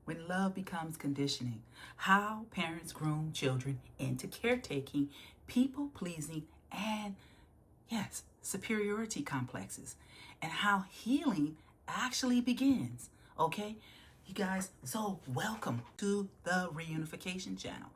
when love becomes conditioning, how parents groom children into caretaking, people-pleasing, and, yes, superiority complexes, and how healing actually begins, okay? You guys, so welcome to the Reunification channel.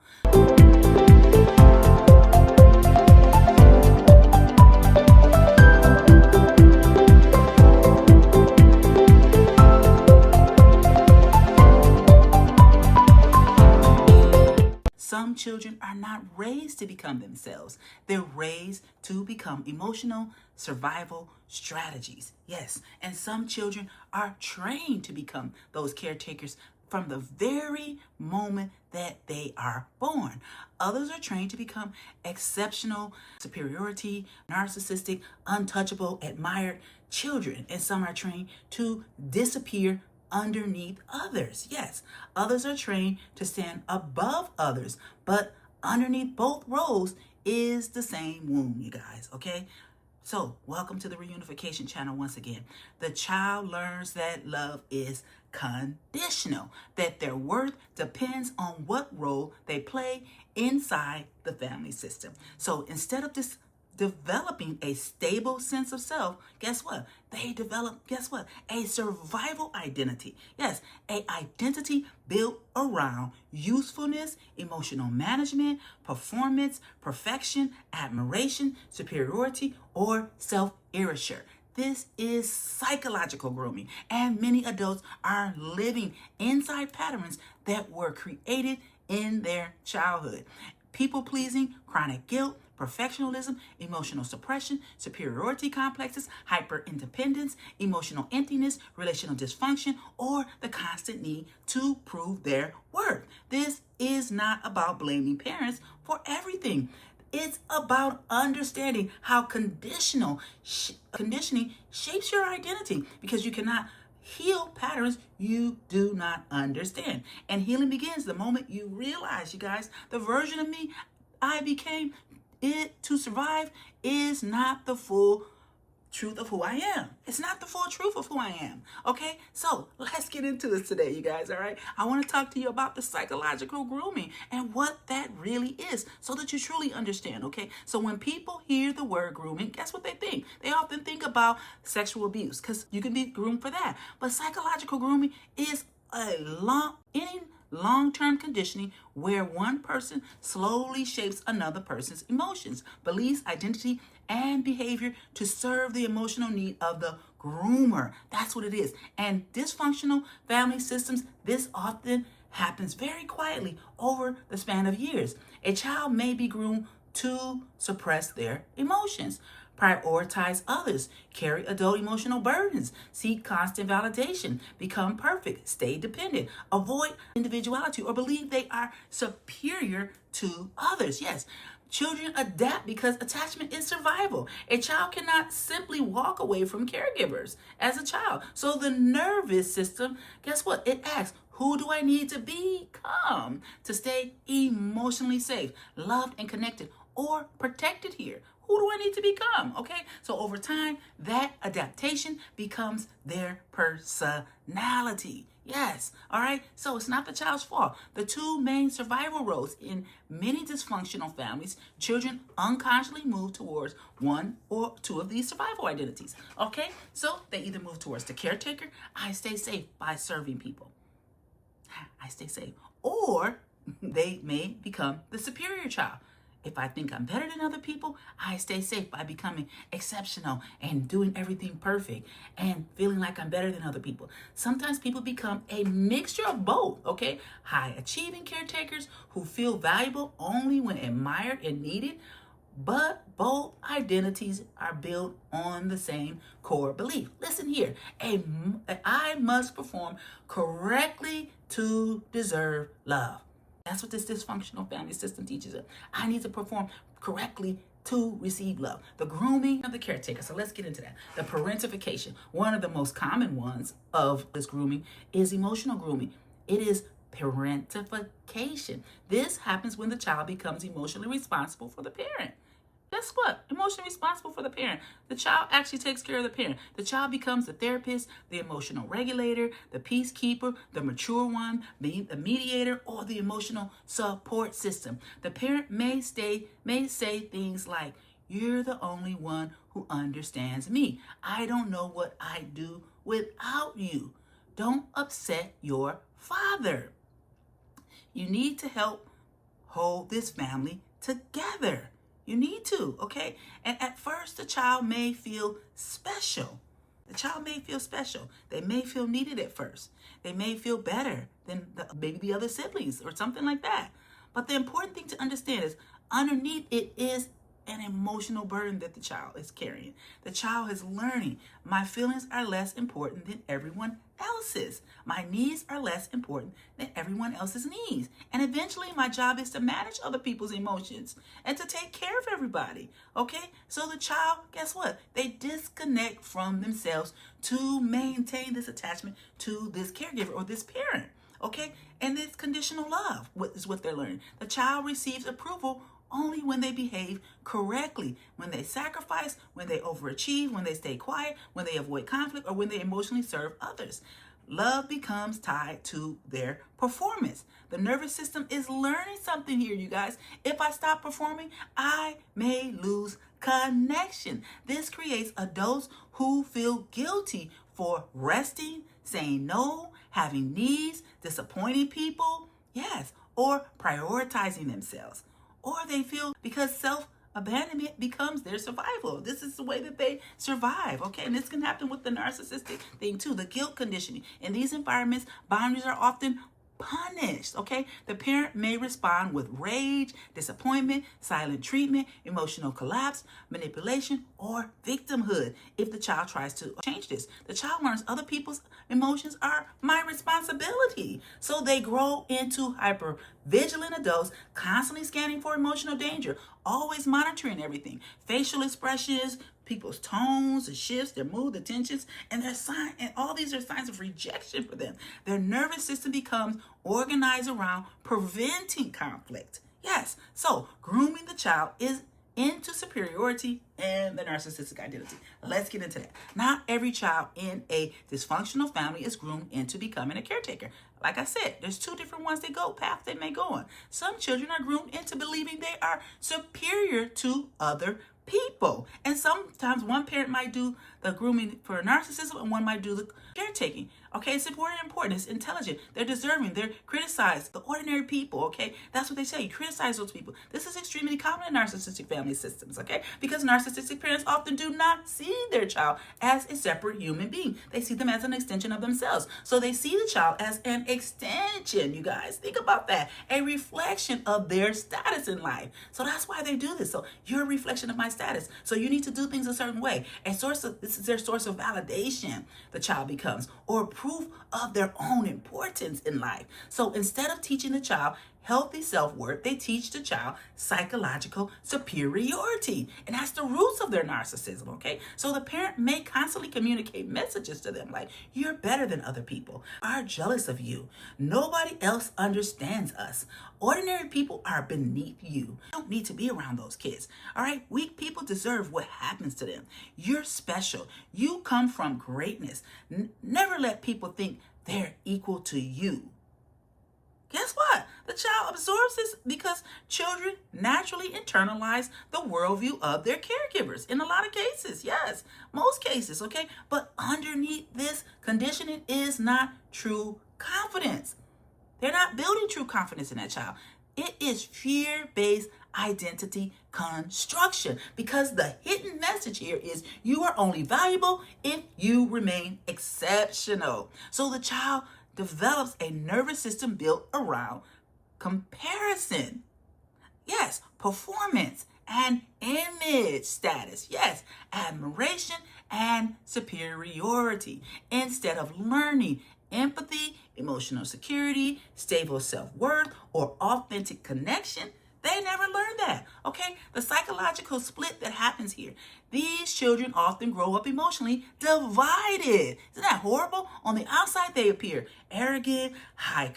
Some children are not raised to become themselves. They're raised to become emotional survival strategies. Yes, and some children are trained to become those caretakers from the very moment that they are born. Others are trained to become exceptional, superiority, narcissistic, untouchable, admired children. And some are trained to disappear underneath others. Yes, others are trained to stand above others, but underneath both roles is the same womb, you guys, okay? So, welcome to the Reunification channel once again. The child learns that love is conditional, that their worth depends on what role they play inside the family system. So, instead of developing a stable sense of self, guess what? They develop, a survival identity. Yes, a identity built around usefulness, emotional management, performance, perfection, admiration, superiority, or self-erasure. This is psychological grooming, and many adults are living inside patterns that were created in their childhood. People-pleasing, chronic guilt, perfectionism, emotional suppression, superiority complexes, hyper-independence, emotional emptiness, relational dysfunction, or the constant need to prove their worth. This is not about blaming parents for everything. It's about understanding how conditioning shapes your identity, because you cannot heal patterns you do not understand. And healing begins the moment you realize, you guys, the version of me I became to survive is not the full truth of who I am. It's not the full truth of who I am. Okay, so let's get into this today, you guys. All right, I want to talk to you about the psychological grooming and what that really is, so that you truly understand. Okay, so when people hear the word grooming, guess what they think? They often think about sexual abuse, because you can be groomed for that. But psychological grooming is long-term conditioning where one person slowly shapes another person's emotions, beliefs, identity, and behavior to serve the emotional need of the groomer. That's what it is. And dysfunctional family systems, this often happens very quietly over the span of years. A child may be groomed to suppress their emotions, prioritize others, carry adult emotional burdens, seek constant validation, become perfect, stay dependent, avoid individuality, or believe they are superior to others. Yes, children adapt because attachment is survival. A child cannot simply walk away from caregivers as a child. So the nervous system, guess what? It asks, who do I need to become to stay emotionally safe, loved, and connected, or protected here? Who do I need to become? Okay, so over time, that adaptation becomes their personality. Yes, all right, so it's not the child's fault. The two main survival roles in many dysfunctional families, children unconsciously move towards one or two of these survival identities. Okay, so they either move towards the caretaker, I stay safe by serving people, I stay safe, or they may become the superior child. If I think I'm better than other people, I stay safe by becoming exceptional and doing everything perfect and feeling like I'm better than other people. Sometimes people become a mixture of both, okay? High achieving caretakers who feel valuable only when admired and needed, but both identities are built on the same core belief. Listen here, I must perform correctly to deserve love. That's what this dysfunctional family system teaches us. I need to perform correctly to receive love. The grooming of the caretaker. So let's get into that. The parentification. One of the most common ones of this grooming is emotional grooming. It is parentification. This happens when the child becomes emotionally responsible for the parent. guess what? Emotionally responsible for the parent. The child actually takes care of the parent. The child becomes the therapist, the emotional regulator, the peacekeeper, the mature one, the mediator, or the emotional support system. The parent may say things like, "You're the only one who understands me. I don't know what I'd do without you. Don't upset your father. You need to help hold this family together." You need to, okay? And at first, the child may feel special. The child may feel special. They may feel needed at first. They may feel better than maybe the other siblings or something like that. But the important thing to understand is underneath it is an emotional burden that the child is carrying. The child is learning, my feelings are less important than everyone else's. My needs are less important than everyone else's needs. And eventually my job is to manage other people's emotions and to take care of everybody. Okay? So the child, guess what? They disconnect from themselves to maintain this attachment to this caregiver or this parent. Okay? And it's conditional love is what they're learning. The child receives approval only when they behave correctly, when they sacrifice, when they overachieve, when they stay quiet, when they avoid conflict, or when they emotionally serve others. Love becomes tied to their performance. The nervous system is learning something here, you guys. If I stop performing, I may lose connection. This creates adults who feel guilty for resting, saying no, having needs, disappointing people, yes, or prioritizing themselves. Or they feel because self-abandonment becomes their survival. This is the way that they survive, okay? And this can happen with the narcissistic thing too, the guilt conditioning. In these environments, boundaries are often punished, okay? The parent may respond with rage, disappointment, silent treatment, emotional collapse, manipulation, or victimhood if the child tries to change this. The child learns other people's emotions are my responsibility. So they grow into hyper-vigilant adults, constantly scanning for emotional danger, always monitoring everything. Facial expressions, people's tones, the shifts, their mood, the tensions, and all these are signs of rejection for them. Their nervous system becomes organized around preventing conflict. Yes, so grooming the child is into superiority and the narcissistic identity. Let's get into that. Not every child in a dysfunctional family is groomed into becoming a caretaker. Like I said, there's two different paths they may go on. Some children are groomed into believing they are superior to other people. And sometimes one parent might do the grooming for narcissism and one might do the caretaking. Okay, it's important. It's intelligent. They're deserving. They're criticized. The ordinary people, okay? That's what they say. You criticize those people. This is extremely common in narcissistic family systems, okay? Because narcissistic parents often do not see their child as a separate human being. They see them as an extension of themselves. So they see the child as an extension, you guys. Think about that. A reflection of their status in life. So that's why they do this. So you're a reflection of my status. So you need to do things a certain way. This is their source of validation, the child becomes, or proof of their own importance in life. So instead of teaching the child healthy self-worth, they teach the child psychological superiority. And that's the roots of their narcissism, okay? So the parent may constantly communicate messages to them like, you're better than other people, are jealous of you. Nobody else understands us. Ordinary people are beneath you. You don't need to be around those kids, all right? Weak people deserve what happens to them. You're special. You come from greatness. Never let people think they're equal to you. Guess what? The child absorbs this because children naturally internalize the worldview of their caregivers in a lot of cases. Yes, most cases, okay? But underneath this conditioning is not true confidence. They're not building true confidence in that child. It is fear-based identity construction because the hidden message here is you are only valuable if you remain exceptional. So the child develops a nervous system built around comparison. Yes, performance and image status. Yes, admiration and superiority. Instead of learning empathy, emotional security, stable self-worth, or authentic connection, they never learn that, okay? The psychological split that happens here. These children often grow up emotionally divided. Isn't that horrible? On the outside, they appear arrogant, high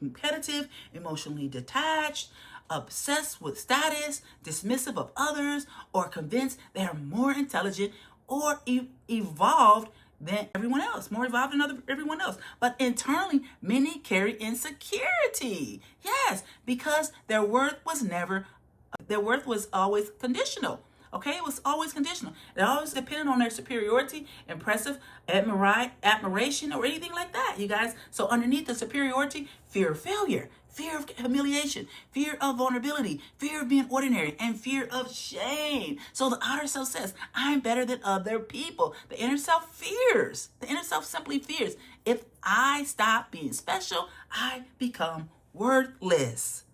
competitive, emotionally detached, obsessed with status, dismissive of others, or convinced they are more intelligent or evolved than everyone else, more evolved than everyone else. But internally, many carry insecurity. Yes, because their worth was always conditional. Okay, it was always conditional. It always depended on their superiority, impressive admiration, or anything like that, you guys. So underneath the superiority, fear of failure, fear of humiliation, fear of vulnerability, fear of being ordinary, and fear of shame. So the outer self says, I'm better than other people. The inner self fears. The inner self simply fears. If I stop being special, I become worthless.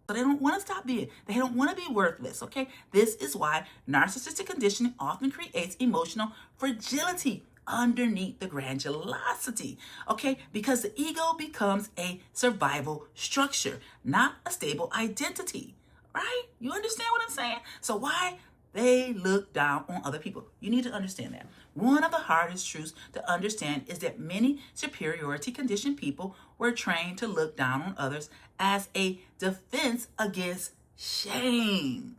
So they don't want to stop being. They don't want to be worthless, okay? This is why narcissistic conditioning often creates emotional fragility underneath the grandiosity, okay? Because the ego becomes a survival structure, not a stable identity, right? You understand what I'm saying? So why they look down on other people? You need to understand that. One of the hardest truths to understand is that many superiority conditioned people were trained to look down on others as a defense against shame.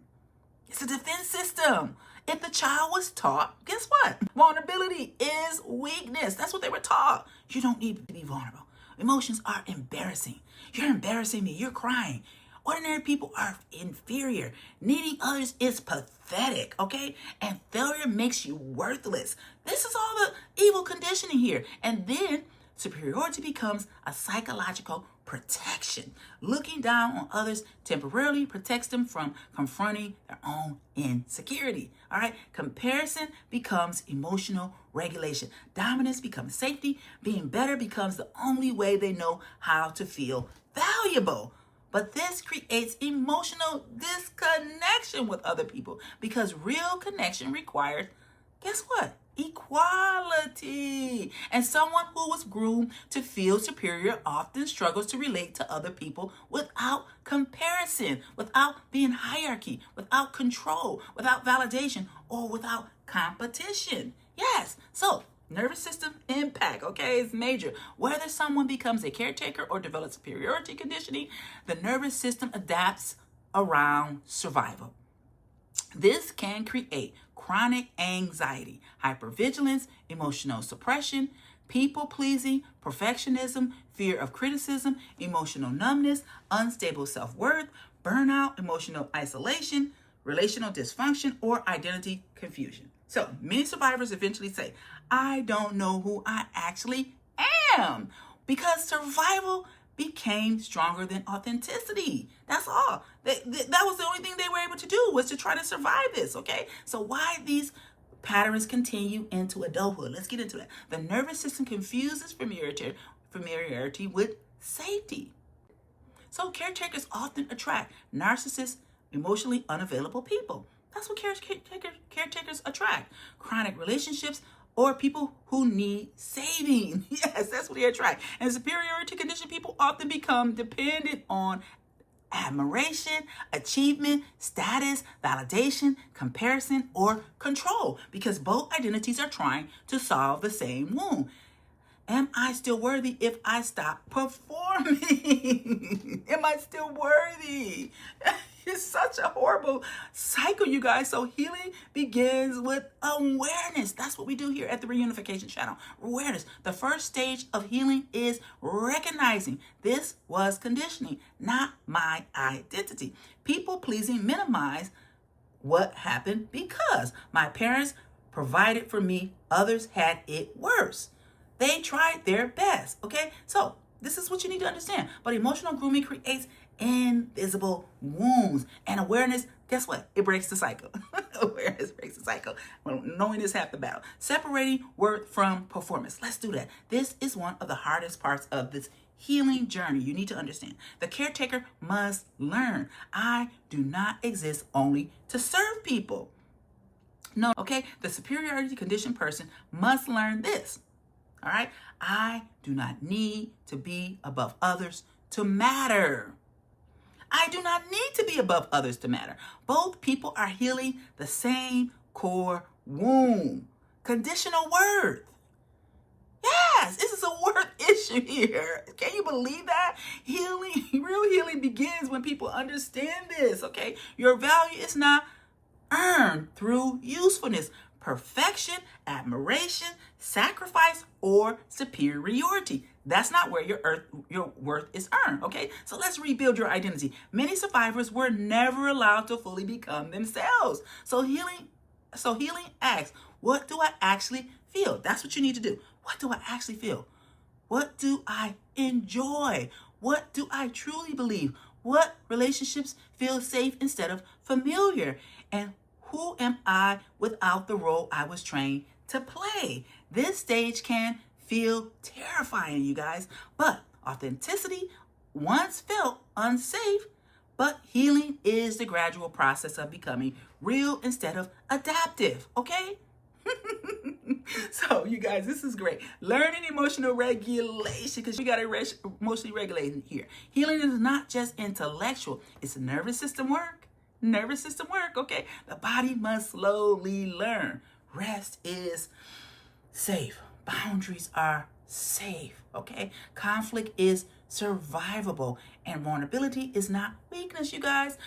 It's a defense system. If the child was taught, guess what? Vulnerability is weakness. That's what they were taught. You don't need to be vulnerable. Emotions are embarrassing. You're embarrassing me. You're crying. Ordinary people are inferior. Needing others is pathetic, okay? And failure makes you worthless. This is all the evil conditioning here. And then superiority becomes a psychological protection. Looking down on others temporarily protects them from confronting their own insecurity. All right? Comparison becomes emotional regulation. Dominance becomes safety. Being better becomes the only way they know how to feel valuable. But this creates emotional disconnection with other people because real connection requires, guess what? Equality. And someone who was groomed to feel superior often struggles to relate to other people without comparison, without being hierarchy, without control, without validation, or without competition. Yes. So nervous system impact, okay, is major. Whether someone becomes a caretaker or develops superiority conditioning, the nervous system adapts around survival. This can create chronic anxiety, hypervigilance, emotional suppression, people-pleasing, perfectionism, fear of criticism, emotional numbness, unstable self-worth, burnout, emotional isolation, relational dysfunction, or identity confusion. So many survivors eventually say, I don't know who I actually am, because survival became stronger than authenticity. That's all. That was the only thing they were able to do, was to try to survive this, okay? So why these patterns continue into adulthood? Let's get into that. The nervous system confuses familiarity with safety. So caretakers often attract narcissists, emotionally unavailable people. That's what caretakers attract. Chronic relationships or people who need saving. Yes, that's what they attract. And superiority conditioned people often become dependent on admiration, achievement, status, validation, comparison, or control, because both identities are trying to solve the same wound. Am I still worthy if I stop performing? Am I still worthy? It's such a horrible cycle, you guys. So healing begins with awareness. That's what we do here at the Reunification channel. Awareness. The first stage of healing is recognizing this was conditioning, not my identity. People pleasing minimize what happened because my parents provided for me. Others had it worse. They tried their best, okay? So this is what you need to understand. But emotional grooming creates invisible wounds. And awareness, guess what? It breaks the cycle. Awareness breaks the cycle. Well, knowing is half the battle. Separating worth from performance. Let's do that. This is one of the hardest parts of this healing journey. You need to understand. The caretaker must learn. I do not exist only to serve people. No, okay? The superiority conditioned person must learn this. All right? I do not need to be above others to matter. I do not need to be above others to matter. Both people are healing the same core wound. Conditional worth. Yes, this is a worth issue here. Can you believe that? Healing, real healing begins when people understand this, okay? Your value is not earned through usefulness, perfection, admiration, sacrifice, or superiority. That's not where your worth is earned, okay? So let's rebuild your identity. Many survivors were never allowed to fully become themselves. So healing asks, what do I actually feel? That's what you need to do. What do I actually feel? What do I enjoy? What do I truly believe? What relationships feel safe instead of familiar? And who am I without the role I was trained to play? This stage can feel terrifying, you guys, but authenticity once felt unsafe, but healing is the gradual process of becoming real instead of adaptive, okay? So, you guys, this is great. Learning emotional regulation, because you got to emotionally regulate here. Healing is not just intellectual, it's a nervous system work. Nervous system work, okay? The body must slowly learn. Rest is safe. Boundaries are safe, okay? Conflict is survivable, and vulnerability is not weakness, you guys.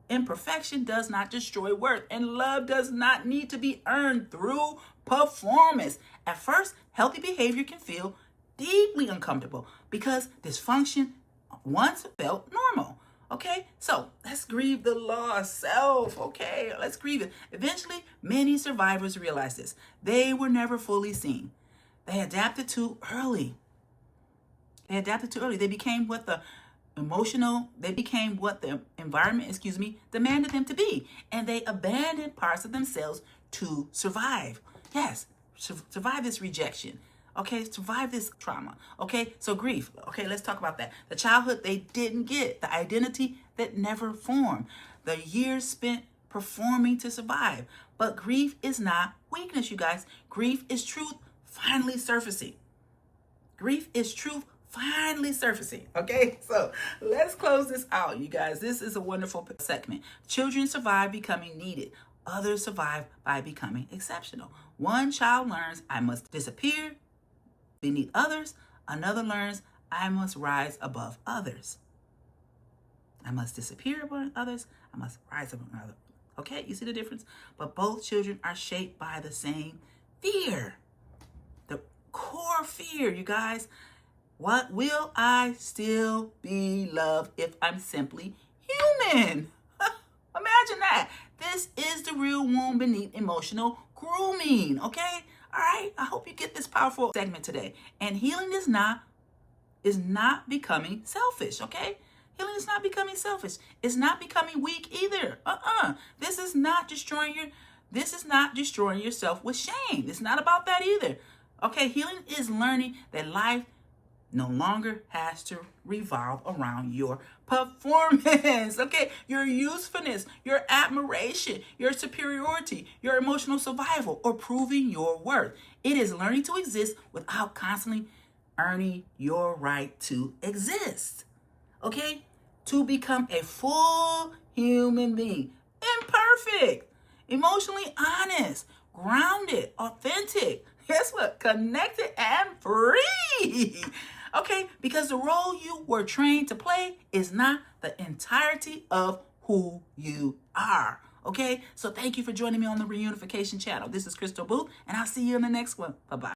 Imperfection does not destroy worth, and love does not need to be earned through performance. At first, healthy behavior can feel deeply uncomfortable because dysfunction once felt normal. Okay, so let's grieve the lost self. Okay, let's grieve it. Eventually, many survivors realize this. They were never fully seen. They adapted too early. They became what the environment, demanded them to be. And they abandoned parts of themselves to survive. Yes, survive this rejection. Okay, survive this trauma. Okay, so grief. Okay, let's talk about that. The childhood they didn't get, the identity that never formed, the years spent performing to survive. But grief is not weakness, you guys. Grief is truth finally surfacing. Grief is truth finally surfacing. Okay, so let's close this out, you guys. This is a wonderful segment. Children survive becoming needed. Others survive by becoming exceptional. One child learns, I must disappear beneath others. Another learns, I must rise above others. I must disappear above others. I must rise above others. Okay, you see the difference? But both children are shaped by the same fear. The core fear, you guys. What will I still be loved if I'm simply human? Imagine that. This is the real wound beneath emotional grooming, okay? All right, I hope you get this powerful segment today. And healing is not becoming selfish, okay? Healing is not becoming selfish. It's not becoming weak either. This is not destroying yourself with shame. It's not about that either. Okay, healing is learning that life no longer has to revolve around your performance, okay? Your usefulness, your admiration, your superiority, your emotional survival, or proving your worth. It is learning to exist without constantly earning your right to exist, okay? To become a full human being, imperfect, emotionally honest, grounded, authentic, guess what? Connected and free. Okay, because the role you were trained to play is not the entirety of who you are. Okay, so thank you for joining me on the Reunification channel. This is Crystal Booth, and I'll see you in the next one. Bye-bye.